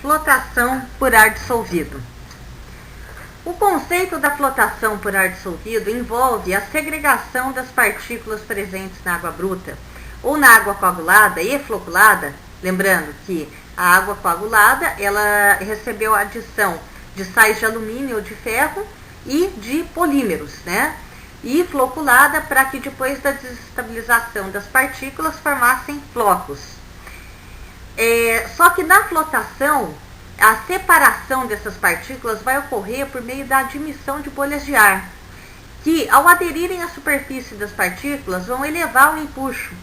Flotação por ar dissolvido. O conceito da flotação por ar dissolvido envolve a segregação das partículas presentes na água bruta ou na água coagulada e floculada, lembrando que a água coagulada ela recebeu a adição de sais de alumínio ou de ferro e de polímeros, né? E floculada para que depois da desestabilização das partículas formassem flocos. Só que na flotação, a separação dessas partículas vai ocorrer por meio da admissão de bolhas de ar, que ao aderirem à superfície das partículas vão elevar o empuxo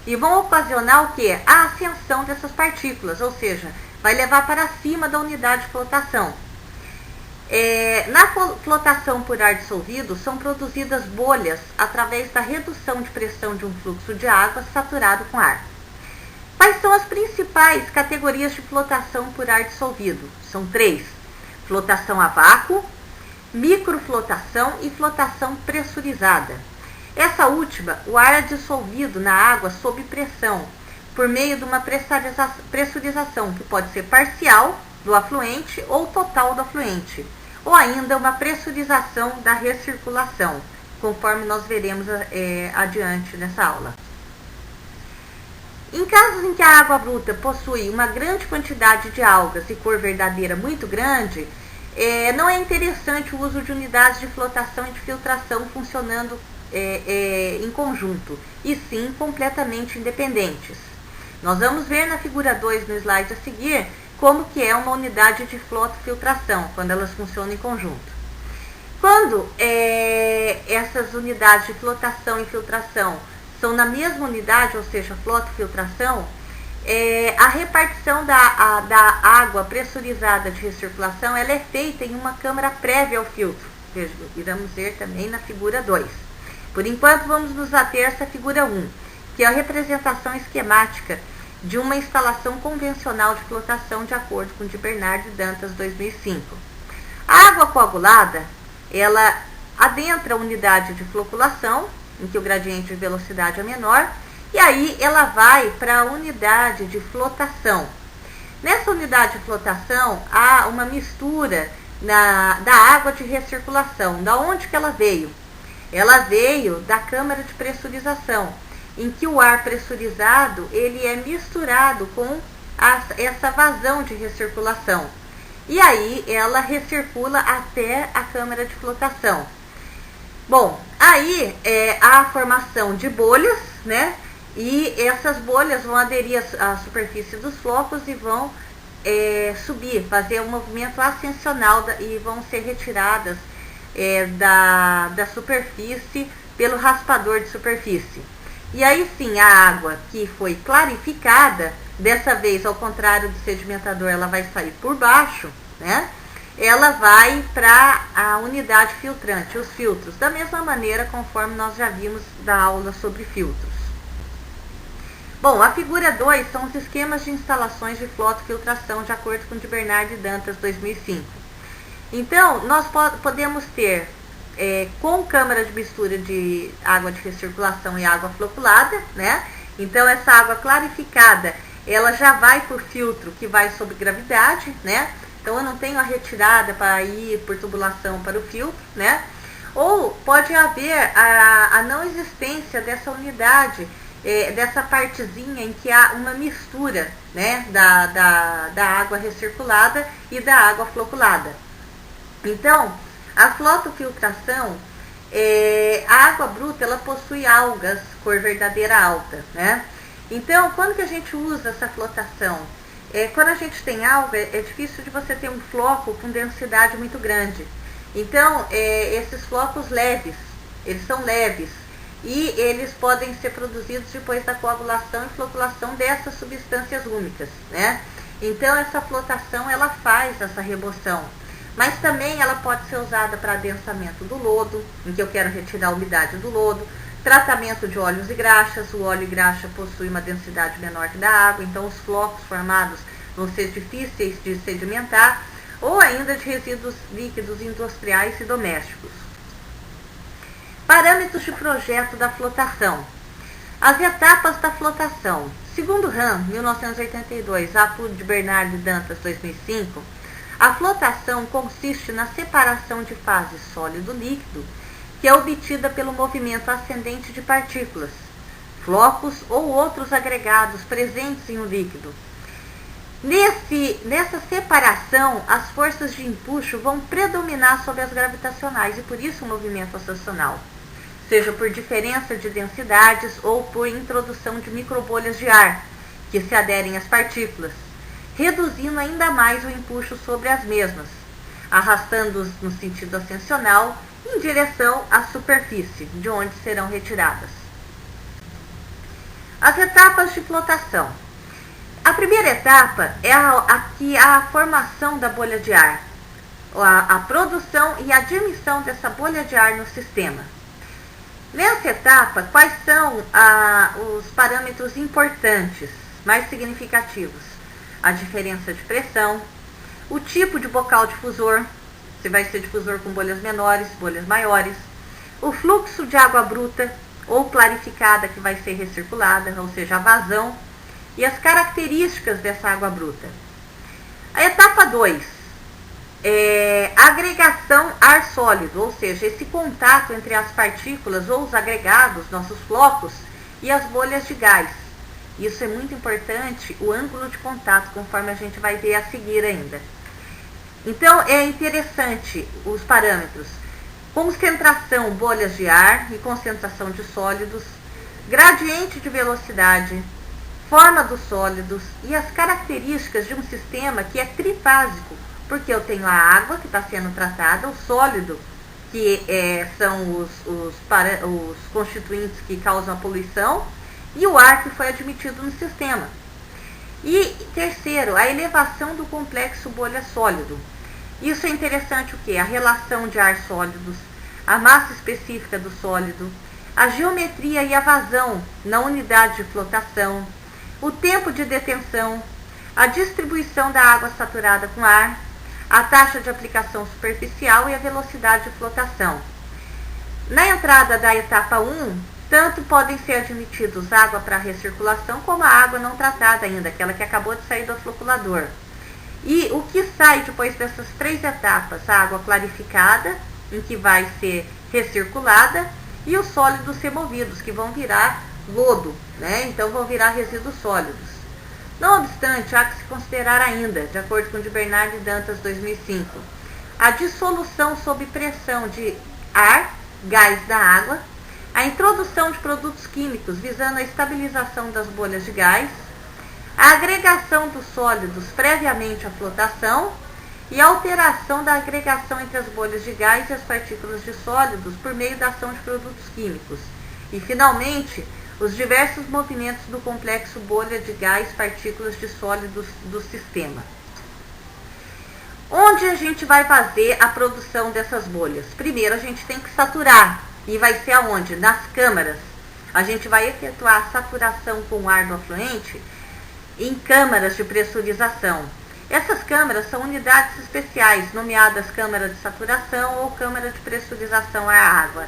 e vão ocasionar o quê? A ascensão dessas partículas, ou seja, vai levar para cima da unidade de flotação. Na flotação por ar dissolvido são produzidas bolhas através da redução de pressão de um fluxo de água saturado com ar. Quais são as principais categorias de flotação por ar dissolvido? São 3. Flotação a vácuo, microflotação e flotação pressurizada. Essa última, o ar é dissolvido na água sob pressão, por meio de uma pressurização, que pode ser parcial do afluente ou total do afluente, ou ainda uma pressurização da recirculação, conforme nós veremos adiante nessa aula. Em casos em que a água bruta possui uma grande quantidade de algas e cor verdadeira muito grande, não é interessante o uso de unidades de flotação e de filtração funcionando em conjunto, e sim completamente independentes. Nós vamos ver na figura 2 no slide a seguir como que é uma unidade de flotofiltração, quando elas funcionam em conjunto. Quando essas unidades de flotação e filtração são na mesma unidade, ou seja, flotofiltração, a repartição da água pressurizada de recirculação ela é feita em uma câmara prévia ao filtro. Veja, iremos ver também na figura 2. Por enquanto, vamos nos ater a essa figura 1, que é a representação esquemática de uma instalação convencional de flotação de acordo com de Bernard e Dantas 2005. A água coagulada, ela adentra a unidade de floculação, em que o gradiente de velocidade é menor, e aí ela vai para a unidade de flotação. Nessa unidade de flotação, há uma mistura da água de recirculação. Da onde que ela veio? Ela veio da câmara de pressurização, em que o ar pressurizado ele é misturado com essa vazão de recirculação. E aí ela recircula até a câmara de flotação. Bom, aí há a formação de bolhas, né? E essas bolhas vão aderir à superfície dos flocos e vão subir, fazer um movimento ascensional e vão ser retiradas da superfície pelo raspador de superfície. E aí sim, a água que foi clarificada, dessa vez, ao contrário do sedimentador, ela vai sair por baixo, né? Ela vai para a unidade filtrante, os filtros, da mesma maneira conforme nós já vimos da aula sobre filtros. Bom, a figura 2 são os esquemas de instalações de flotofiltração de acordo com de Bernard e Dantas 2005. Então, nós podemos ter com câmara de mistura de água de recirculação e água floculada, né? Então, essa água clarificada, ela já vai por filtro que vai sob gravidade, né? Então, eu não tenho a retirada para ir por tubulação para o filtro, né? Ou pode haver a não existência dessa unidade, dessa partezinha em que há uma mistura, né? Da água recirculada e da água floculada. Então, a flotofiltração, a água bruta, ela possui algas, cor verdadeira alta, né? Então, quando que a gente usa essa flotação? Quando a gente tem alga, é difícil de você ter um floco com densidade muito grande. Então, esses flocos leves, eles são leves e eles podem ser produzidos depois da coagulação e floculação dessas substâncias úmicas, né? Então, essa flotação, ela faz essa remoção. Mas também ela pode ser usada para adensamento do lodo, em que eu quero retirar a umidade do lodo, tratamento de óleos e graxas. O óleo e graxa possui uma densidade menor que da água, então os flocos formados vão ser difíceis de sedimentar, ou ainda de resíduos líquidos industriais e domésticos. Parâmetros de projeto da flotação. As etapas da flotação Segundo Ram, 1982, Apud de Bernardo e Dantas, 2005, a flotação consiste na separação de fase sólido-líquido, que é obtida pelo movimento ascendente de partículas, flocos ou outros agregados presentes em um líquido. Nessa separação, as forças de empuxo vão predominar sobre as gravitacionais e por isso o movimento ascensional, seja por diferença de densidades ou por introdução de microbolhas de ar, que se aderem às partículas, reduzindo ainda mais o empuxo sobre as mesmas, arrastando-os no sentido ascensional em direção à superfície, de onde serão retiradas. As etapas de flotação. A primeira etapa é a formação da bolha de ar, a produção e a admissão dessa bolha de ar no sistema. Nessa etapa, quais são os parâmetros importantes, mais significativos? A diferença de pressão, o tipo de bocal difusor, se vai ser difusor com bolhas menores, bolhas maiores, o fluxo de água bruta ou clarificada que vai ser recirculada, ou seja, a vazão, e as características dessa água bruta. A etapa 2 é a agregação ar sólido, ou seja, esse contato entre as partículas ou os agregados, nossos flocos, e as bolhas de gás. Isso é muito importante, o ângulo de contato, conforme a gente vai ver a seguir ainda. Então, é interessante os parâmetros: concentração, bolhas de ar e concentração de sólidos, gradiente de velocidade, forma dos sólidos e as características de um sistema que é trifásico, porque eu tenho a água que está sendo tratada, o sólido, que são os constituintes que causam a poluição, e o ar que foi admitido no sistema. E terceiro, a elevação do complexo bolha-sólido. Isso é interessante o quê? A relação de ar sólidos, a massa específica do sólido, a geometria e a vazão na unidade de flotação, o tempo de detenção, a distribuição da água saturada com ar, a taxa de aplicação superficial e a velocidade de flotação. Na entrada da etapa 1, tanto podem ser admitidos água para recirculação como a água não tratada ainda, aquela que acabou de sair do floculador. E o que sai depois dessas 3 etapas? A água clarificada, em que vai ser recirculada, e os sólidos removidos, que vão virar lodo, né? Então vão virar resíduos sólidos. Não obstante, há que se considerar ainda, de acordo com de Bernardo e Dantas, 2005, a dissolução sob pressão de ar, gás da água, a introdução de produtos químicos visando a estabilização das bolhas de gás, a agregação dos sólidos previamente à flotação e a alteração da agregação entre as bolhas de gás e as partículas de sólidos por meio da ação de produtos químicos. E, finalmente, os diversos movimentos do complexo bolha de gás, partículas de sólidos do sistema. Onde a gente vai fazer a produção dessas bolhas? Primeiro, a gente tem que saturar. E vai ser aonde? Nas câmaras. A gente vai efetuar a saturação com ar do afluente em câmaras de pressurização. Essas câmaras são unidades especiais, nomeadas câmara de saturação ou câmara de pressurização à água,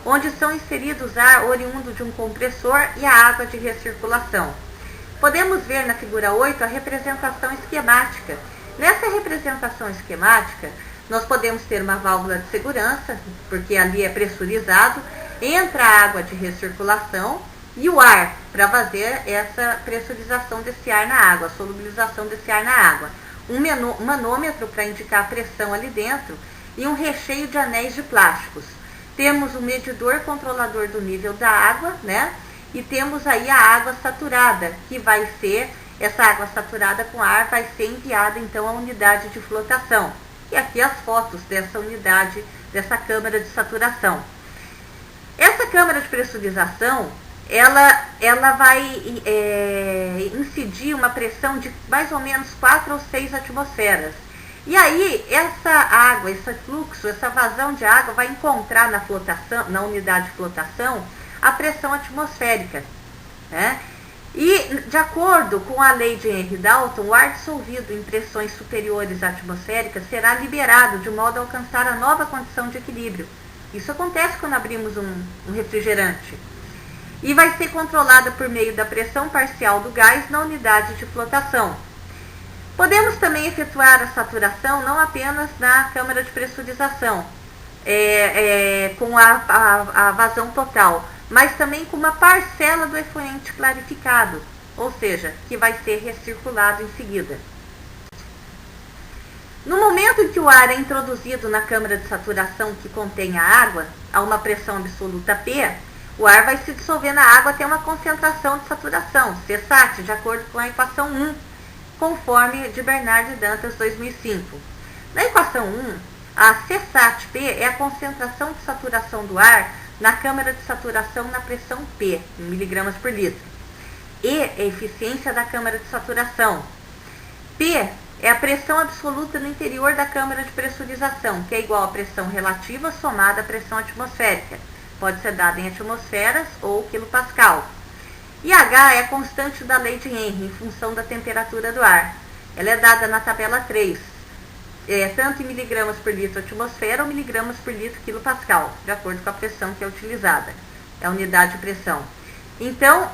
onde são inseridos ar oriundo de um compressor e a água de recirculação. Podemos ver na figura 8 a representação esquemática. Nessa representação esquemática, nós podemos ter uma válvula de segurança, porque ali é pressurizado, entra a água de recirculação e o ar, para fazer essa pressurização desse ar na água, a solubilização desse ar na água. Um manômetro para indicar a pressão ali dentro e um recheio de anéis de plásticos. Temos um medidor controlador do nível da água, né? E temos aí a água saturada, que vai ser, essa água saturada com ar vai ser enviada então à unidade de flotação. E aqui as fotos dessa unidade, dessa câmara de saturação. Essa câmara de pressurização, ela vai incidir uma pressão de mais ou menos 4 ou 6 atmosferas. E aí, essa água, esse fluxo, essa vazão de água vai encontrar na flotação, na unidade de flotação, a pressão atmosférica, né? E, de acordo com a lei de Henry Dalton, o ar dissolvido em pressões superiores atmosféricas será liberado de modo a alcançar a nova condição de equilíbrio. Isso acontece quando abrimos um refrigerante. e vai ser controlada por meio da pressão parcial do gás na unidade de flotação. Podemos também efetuar a saturação não apenas na câmara de pressurização, com a vazão total, mas também com uma parcela do efluente clarificado, ou seja, que vai ser recirculado em seguida. No momento em que o ar é introduzido na câmara de saturação que contém a água, a uma pressão absoluta P, o ar vai se dissolver na água até uma concentração de saturação, Csat, de acordo com a equação 1, conforme de Bernard e Dantas 2005. Na equação 1, a Csat-P é a concentração de saturação do ar na câmara de saturação na pressão P, em miligramas por litro. E é a eficiência da câmara de saturação. P é a pressão absoluta no interior da câmara de pressurização, que é igual à pressão relativa somada à pressão atmosférica. Pode ser dada em atmosferas ou quilopascal. E H é a constante da lei de Henry, em função da temperatura do ar. Ela é dada na tabela 3, tanto em miligramas por litro atmosfera ou miligramas por litro quilopascal, de acordo com a pressão que é utilizada. É a unidade de pressão. Então,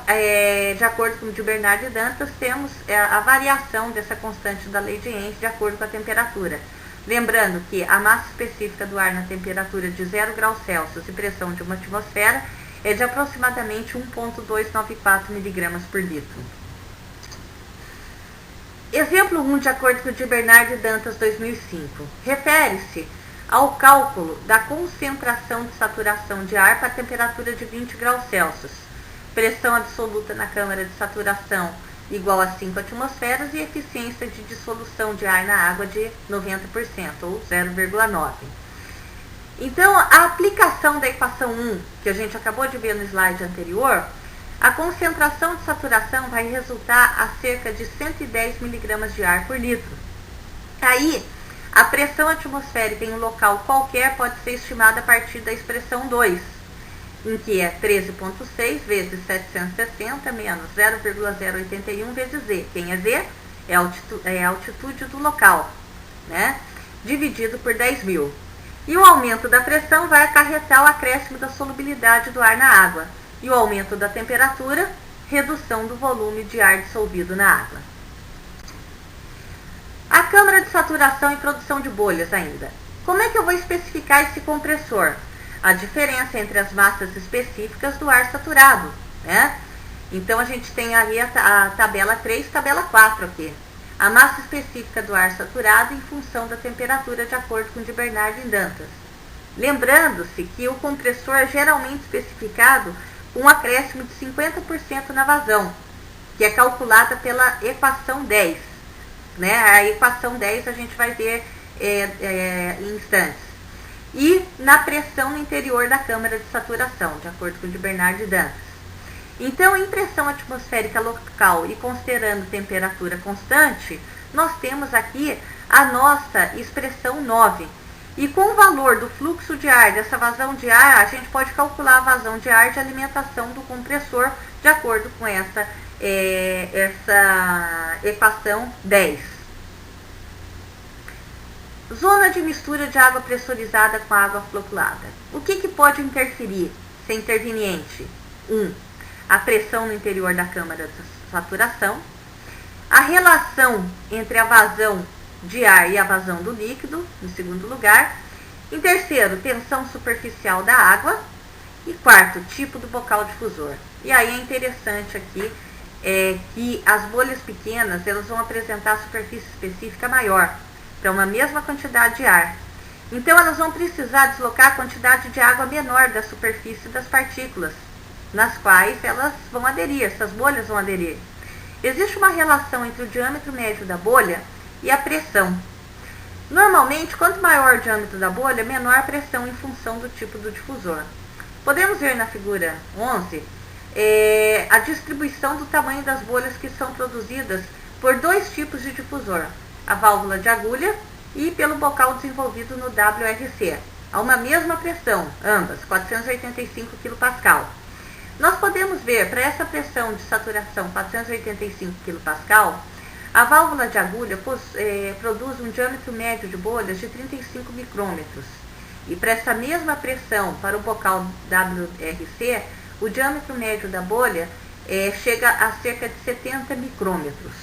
de acordo com o de Bernard e Dantas, temos a variação dessa constante da lei de Henry de acordo com a temperatura. Lembrando que a massa específica do ar na temperatura de 0 graus Celsius e pressão de uma atmosfera é de aproximadamente 1,294 miligramas por litro. Exemplo 1, de acordo com o de Bernard e Dantas 2005, refere-se ao cálculo da concentração de saturação de ar para a temperatura de 20 graus Celsius, pressão absoluta na câmara de saturação igual a 5 atmosferas e eficiência de dissolução de ar na água de 90%, ou 0,9. Então, a aplicação da equação 1, que a gente acabou de ver no slide anterior, a concentração de saturação vai resultar a cerca de 110 miligramas de ar por litro. Aí, a pressão atmosférica em um local qualquer pode ser estimada a partir da expressão 2, em que é 13,6 vezes 760 menos 0,081 vezes Z. Quem é Z? É a altitude do local, né? Dividido por 10.000. E o aumento da pressão vai acarretar o acréscimo da solubilidade do ar na água. E o aumento da temperatura, redução do volume de ar dissolvido na água. A câmara de saturação e produção de bolhas ainda. Como é que eu vou especificar esse compressor? A diferença entre as massas específicas do ar saturado, né? Então, a gente tem ali a tabela 3 e tabela 4 aqui. A massa específica do ar saturado em função da temperatura, de acordo com o de Bernard e Dantas. Lembrando-se que o compressor é geralmente especificado com um acréscimo de 50% na vazão, que é calculada pela equação 10. Né? A equação 10 a gente vai ver em instantes. E na pressão no interior da câmara de saturação, de acordo com o de Bernard e Dantas. Então, em pressão atmosférica local e considerando temperatura constante, nós temos aqui a nossa expressão 9. E com o valor do fluxo de ar, dessa vazão de ar, a gente pode calcular a vazão de ar de alimentação do compressor de acordo com essa equação 10. Zona de mistura de água pressurizada com água flocculada. O que pode interferir, ser interveniente? 1. A pressão no interior da câmara de saturação. A relação entre a vazão de ar e a vazão do líquido, em segundo lugar. Em terceiro, tensão superficial da água. E quarto, tipo do bocal difusor. E aí é interessante aqui que as bolhas pequenas elas vão apresentar superfície específica maior, para uma mesma quantidade de ar. Então, elas vão precisar deslocar a quantidade de água menor da superfície das partículas, nas quais elas vão aderir, essas bolhas vão aderir. Existe uma relação entre o diâmetro médio da bolha e a pressão. Normalmente, quanto maior o diâmetro da bolha, menor a pressão em função do tipo do difusor. Podemos ver na figura 11 a distribuição do tamanho das bolhas que são produzidas por dois tipos de difusor, a válvula de agulha e pelo bocal desenvolvido no WRC, a uma mesma pressão, ambas, 485 kPa. Nós podemos ver, para essa pressão de saturação 485 kPa, a válvula de agulha produz um diâmetro médio de bolhas de 35 micrômetros. E para essa mesma pressão, para o bocal WRC, o diâmetro médio da bolha chega a cerca de 70 micrômetros.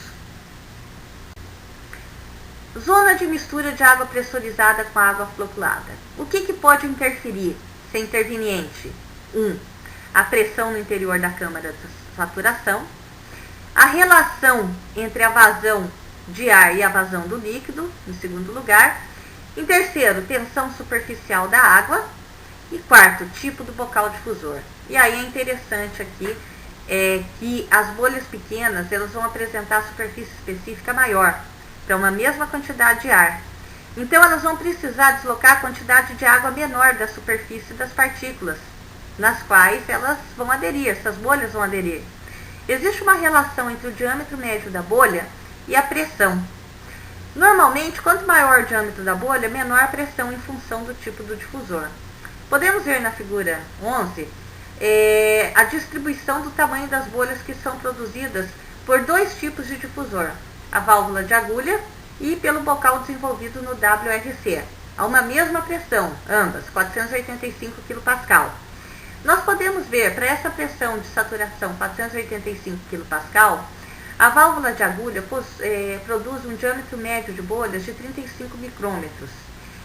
Zona de mistura de água pressurizada com água flocculada. O que pode interferir, ser interveniente? 1. A pressão no interior da câmara de saturação. A relação entre a vazão de ar e a vazão do líquido, em segundo lugar. Em terceiro, tensão superficial da água. E quarto, tipo do bocal difusor. E aí é interessante aqui que as bolhas pequenas elas vão apresentar superfície específica maior para uma mesma quantidade de ar. Então elas vão precisar deslocar a quantidade de água menor da superfície das partículas, nas quais elas vão aderir, essas bolhas vão aderir. Existe uma relação entre o diâmetro médio da bolha e a pressão. Normalmente, quanto maior o diâmetro da bolha, menor a pressão em função do tipo do difusor. Podemos ver na figura 11 a distribuição do tamanho das bolhas que são produzidas por dois tipos de difusor, a válvula de agulha e pelo bocal desenvolvido no WRC, a uma mesma pressão, ambas, 485 kPa. Nós podemos ver, para essa pressão de saturação 485 kPa, a válvula de agulha produz um diâmetro médio de bolhas de 35 micrômetros.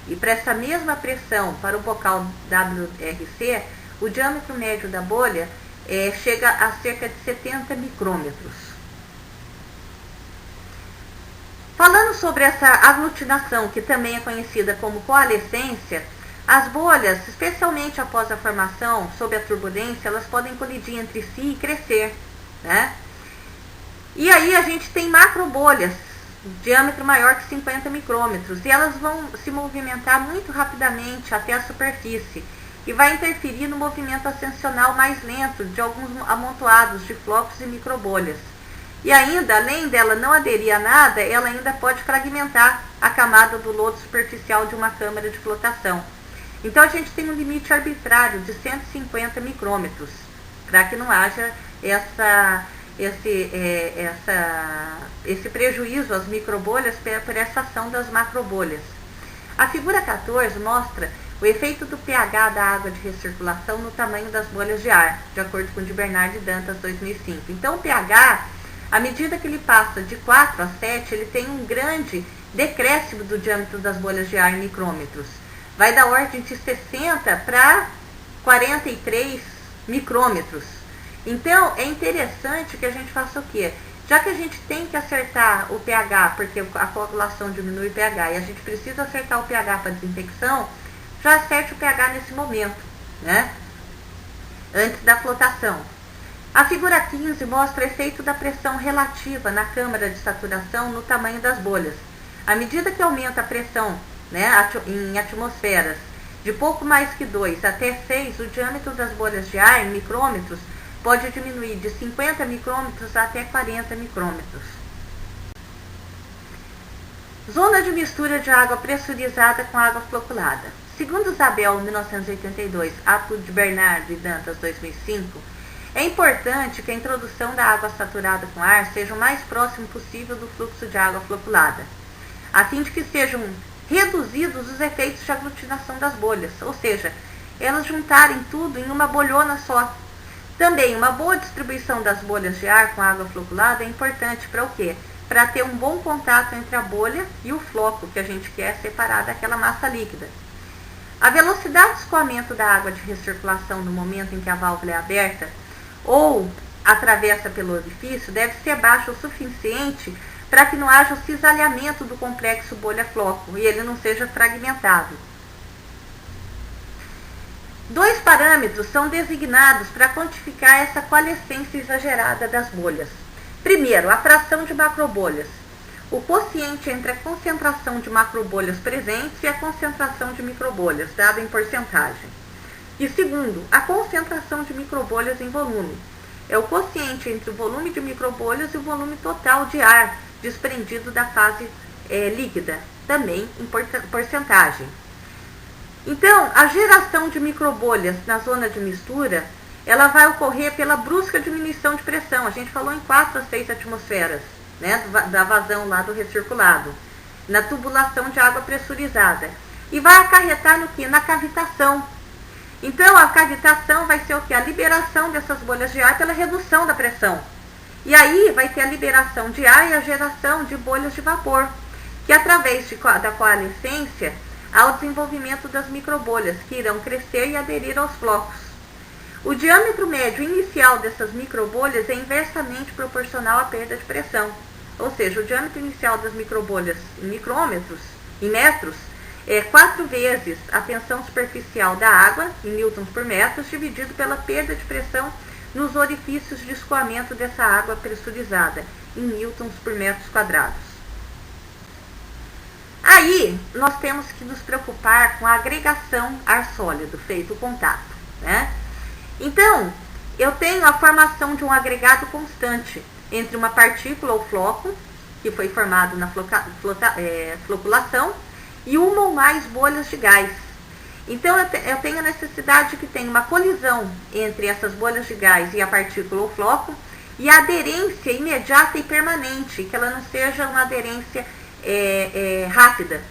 E para essa mesma pressão, para o bocal WRC, o diâmetro médio da bolha chega a cerca de 70 micrômetros. Falando sobre essa aglutinação, que também é conhecida como coalescência, as bolhas, especialmente após a formação, sob a turbulência, elas podem colidir entre si e crescer, né? E aí a gente tem macrobolhas, diâmetro maior que 50 micrômetros, e elas vão se movimentar muito rapidamente até a superfície, e vai interferir no movimento ascensional mais lento de alguns amontoados de flocos e microbolhas. E ainda, além dela não aderir a nada, ela ainda pode fragmentar a camada do lodo superficial de uma câmara de flotação. Então a gente tem um limite arbitrário de 150 micrômetros, para que não haja esse prejuízo às microbolhas por essa ação das macrobolhas. A figura 14 mostra o efeito do pH da água de recirculação no tamanho das bolhas de ar, de acordo com o de Bernard e Dantas 2005. Então o pH, à medida que ele passa de 4 a 7, ele tem um grande decréscimo do diâmetro das bolhas de ar em micrômetros. Vai da ordem de 60 para 43 micrômetros. Então, é interessante que a gente faça o quê? Já que a gente tem que acertar o pH, porque a coagulação diminui o pH, e a gente precisa acertar o pH para desinfecção, já acerte o pH nesse momento, né? Antes da flotação. A figura 15 mostra o efeito da pressão relativa na câmara de saturação no tamanho das bolhas. À medida que aumenta a pressão, né, em atmosferas de pouco mais que 2 até 6, o diâmetro das bolhas de ar em micrômetros pode diminuir de 50 micrômetros até 40 micrômetros. Zona de mistura de água pressurizada com água flocculada. Segundo Zabel, 1982, ato de Bernard e Dantas, 2005, é importante que a introdução da água saturada com ar seja o mais próximo possível do fluxo de água flocculada, a fim de que sejam reduzidos os efeitos de aglutinação das bolhas, ou seja, elas juntarem tudo em uma bolhona só. Também, uma boa distribuição das bolhas de ar com água flocculada é importante para o quê? Para ter um bom contato entre a bolha e o floco que a gente quer separar daquela massa líquida. A velocidade de escoamento da água de recirculação no momento em que a válvula é aberta ou atravessa pelo orifício deve ser baixa o suficiente para que não haja o cisalhamento do complexo bolha-floco e ele não seja fragmentado. Dois parâmetros são designados para quantificar essa coalescência exagerada das bolhas. Primeiro, a fração de macrobolhas, o quociente entre a concentração de macrobolhas presentes e a concentração de microbolhas, dada em porcentagem. E segundo, a concentração de microbolhas em volume. É o quociente entre o volume de microbolhas e o volume total de ar desprendido da fase líquida, também em porcentagem. Então, a geração de microbolhas na zona de mistura, ela vai ocorrer pela brusca diminuição de pressão. A gente falou em 4 a 6 atmosferas, né, da vazão lá do recirculado, na tubulação de água pressurizada. E vai acarretar no quê? Na cavitação. Então, a cavitação vai ser o que? A liberação dessas bolhas de ar pela redução da pressão. E aí vai ter a liberação de ar e a geração de bolhas de vapor, que através da coalescência há o desenvolvimento das microbolhas, que irão crescer e aderir aos flocos. O diâmetro médio inicial dessas microbolhas é inversamente proporcional à perda de pressão. Ou seja, o diâmetro inicial das microbolhas em micrômetros, em metros, é 4 vezes a tensão superficial da água, em newtons por metro, dividido pela perda de pressão nos orifícios de escoamento dessa água pressurizada, em newtons por metros quadrados. Aí, nós temos que nos preocupar com a agregação ar sólido, feito o contato, né? Então, eu tenho a formação de um agregado constante entre uma partícula ou floco, que foi formado na floculação, e uma ou mais bolhas de gás. Então, eu tenho a necessidade de que tenha uma colisão entre essas bolhas de gás e a partícula ou floco, e a aderência imediata e permanente, que ela não seja uma aderência rápida,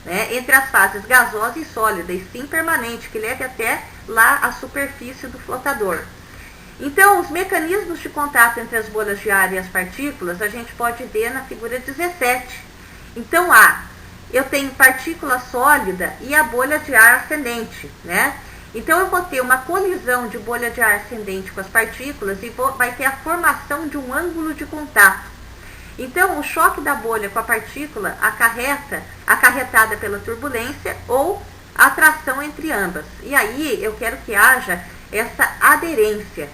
né, entre as fases gasosa e sólida, e sim permanente, que leve até lá a superfície do flotador. Então, os mecanismos de contato entre as bolhas de ar e as partículas, a gente pode ver na figura 17. Então, eu tenho partícula sólida e a bolha de ar ascendente, né? Então, eu vou ter uma colisão de bolha de ar ascendente com as partículas e vai ter a formação de um ângulo de contato. Então, o choque da bolha com a partícula acarretada pela turbulência ou atração entre ambas. E aí, eu quero que haja essa aderência.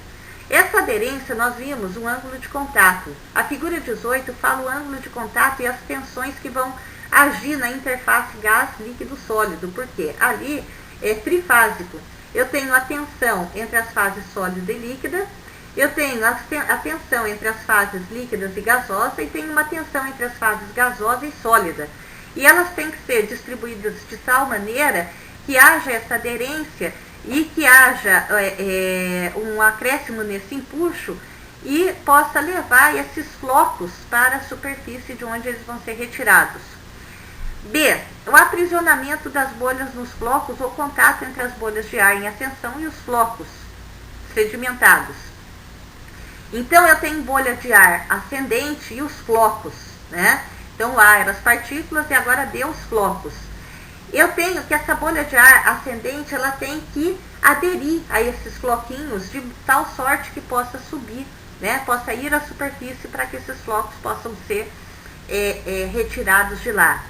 Essa aderência, nós vimos um ângulo de contato. A figura 18 fala o ângulo de contato e as tensões que vão agir na interface gás, líquido, sólido, porque ali é trifásico. Eu tenho a tensão entre as fases sólida e líquida, eu tenho a tensão entre as fases líquidas e gasosa, e tenho uma tensão entre as fases gasosa e sólida. E elas têm que ser distribuídas de tal maneira que haja essa aderência e que haja um acréscimo nesse empuxo e possa levar esses flocos para a superfície de onde eles vão ser retirados. B. O aprisionamento das bolhas nos flocos ou contato entre as bolhas de ar em ascensão e os flocos sedimentados. Então, eu tenho bolha de ar ascendente e os flocos, né? Então, A eram as partículas e agora B os flocos. Eu tenho que essa bolha de ar ascendente, ela tem que aderir a esses floquinhos de tal sorte que possa subir, né? Possa ir à superfície para que esses flocos possam ser retirados de lá.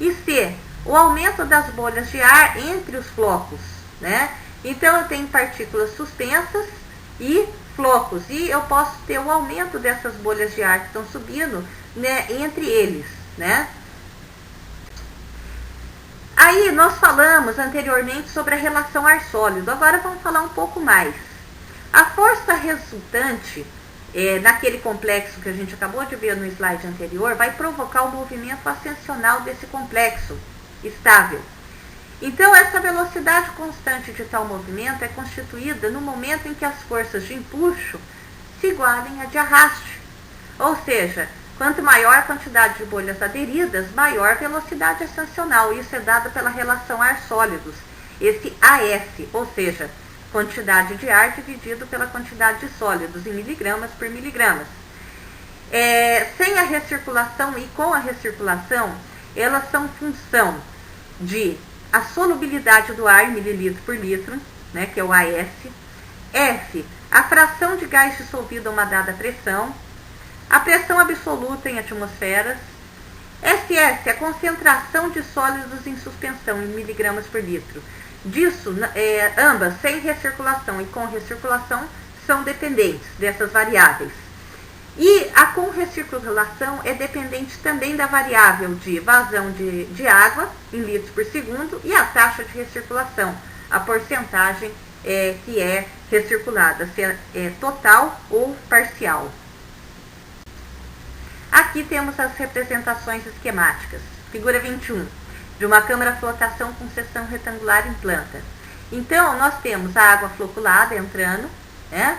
E C, o aumento das bolhas de ar entre os flocos, né? Então, eu tenho partículas suspensas e flocos, e eu posso ter o aumento dessas bolhas de ar que estão subindo, né, entre eles, né? Aí, nós falamos anteriormente sobre a relação ar sólido, agora vamos falar um pouco mais. A força resultante naquele complexo que a gente acabou de ver no slide anterior, vai provocar o movimento ascensional desse complexo estável. Então, essa velocidade constante de tal movimento é constituída no momento em que as forças de empuxo se igualem a de arraste. Ou seja, quanto maior a quantidade de bolhas aderidas, maior velocidade ascensional. Isso é dado pela relação ar sólidos, esse AS, ou seja, quantidade de ar dividido pela quantidade de sólidos, em miligramas por miligramas. Sem a recirculação e com a recirculação, elas são função de a solubilidade do ar em mililitro por litro, né, que é o AS. F, a fração de gás dissolvido a uma dada pressão. A pressão absoluta em atmosferas. SS, a concentração de sólidos em suspensão em miligramas por litro. Disso, ambas, sem recirculação e com recirculação, são dependentes dessas variáveis. E a com recirculação é dependente também da variável de vazão de água em litros por segundo e a taxa de recirculação, a porcentagem que é recirculada, se é total ou parcial. Aqui temos as representações esquemáticas. Figura 21, de uma câmara flotação com seção retangular em planta. Então, nós temos a água floculada entrando, né?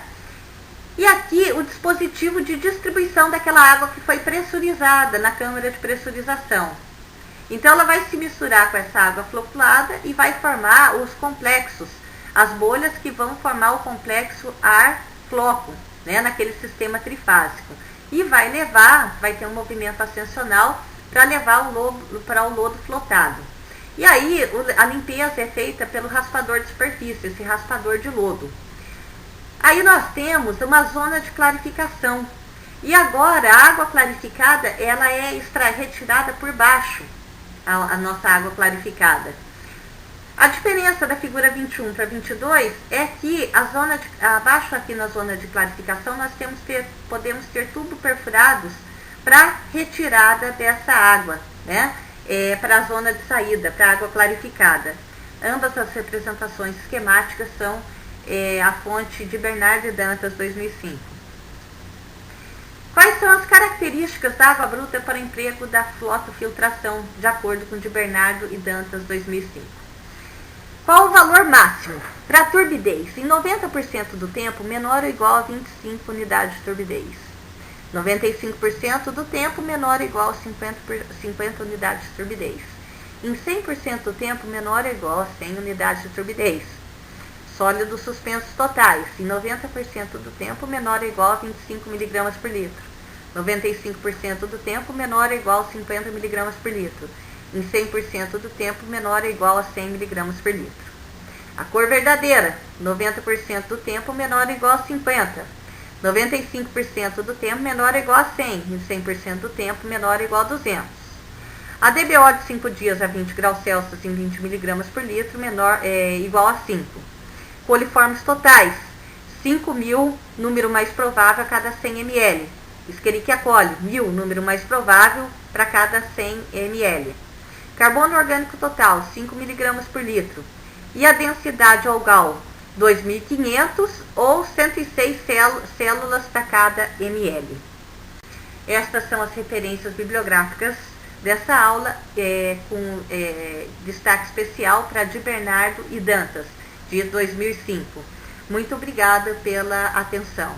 E aqui o dispositivo de distribuição daquela água que foi pressurizada na câmara de pressurização. Então, ela vai se misturar com essa água floculada e vai formar os complexos as bolhas que vão formar o complexo ar-floco, né, naquele sistema trifásico. E vai ter um movimento ascensional para levar para o lodo flotado. E aí a limpeza é feita pelo raspador de superfície, esse raspador de lodo. Aí nós temos uma zona de clarificação. E agora a água clarificada, ela é retirada por baixo, a nossa água clarificada. A diferença da figura 21 para 22 é que abaixo aqui na zona de clarificação nós podemos ter tubos perfurados para retirada dessa água, né? Para a zona de saída, para a água clarificada. Ambas as representações esquemáticas são a fonte de Bernardo e Dantas, 2005. Quais são as características da água bruta para emprego da flotofiltração, de acordo com de Bernardo e Dantas, 2005? Qual o valor máximo? Para a turbidez, em 90% do tempo, menor ou igual a 25 unidades de turbidez. 95% do tempo, menor ou igual a 50 unidades de turbidez. Em 100% do tempo, menor ou igual a 100 unidades de turbidez. Sólidos suspensos totais, em 90% do tempo, menor ou igual a 25 mg por litro. 95% do tempo, menor ou igual a 50 mg por litro. Em 100% do tempo, menor ou igual a 100 mg por litro. A cor verdadeira, 90% do tempo, menor ou igual a 50. 95% do tempo, menor ou igual a 100. Em 100% do tempo, menor ou igual a 200. A DBO de 5 dias a 20 graus Celsius em 20 mg por litro, igual a 5. Coliformes totais, 5.000, número mais provável a cada 100 ml. Escherichia coli, 1.000, número mais provável para cada 100 ml. Carbono orgânico total, 5 mg por litro. E a densidade algal, 2.500 ou 106 células para cada ml. Estas são as referências bibliográficas dessa aula, com destaque especial para de Bernardo e Dantas, de 2005. Muito obrigada pela atenção.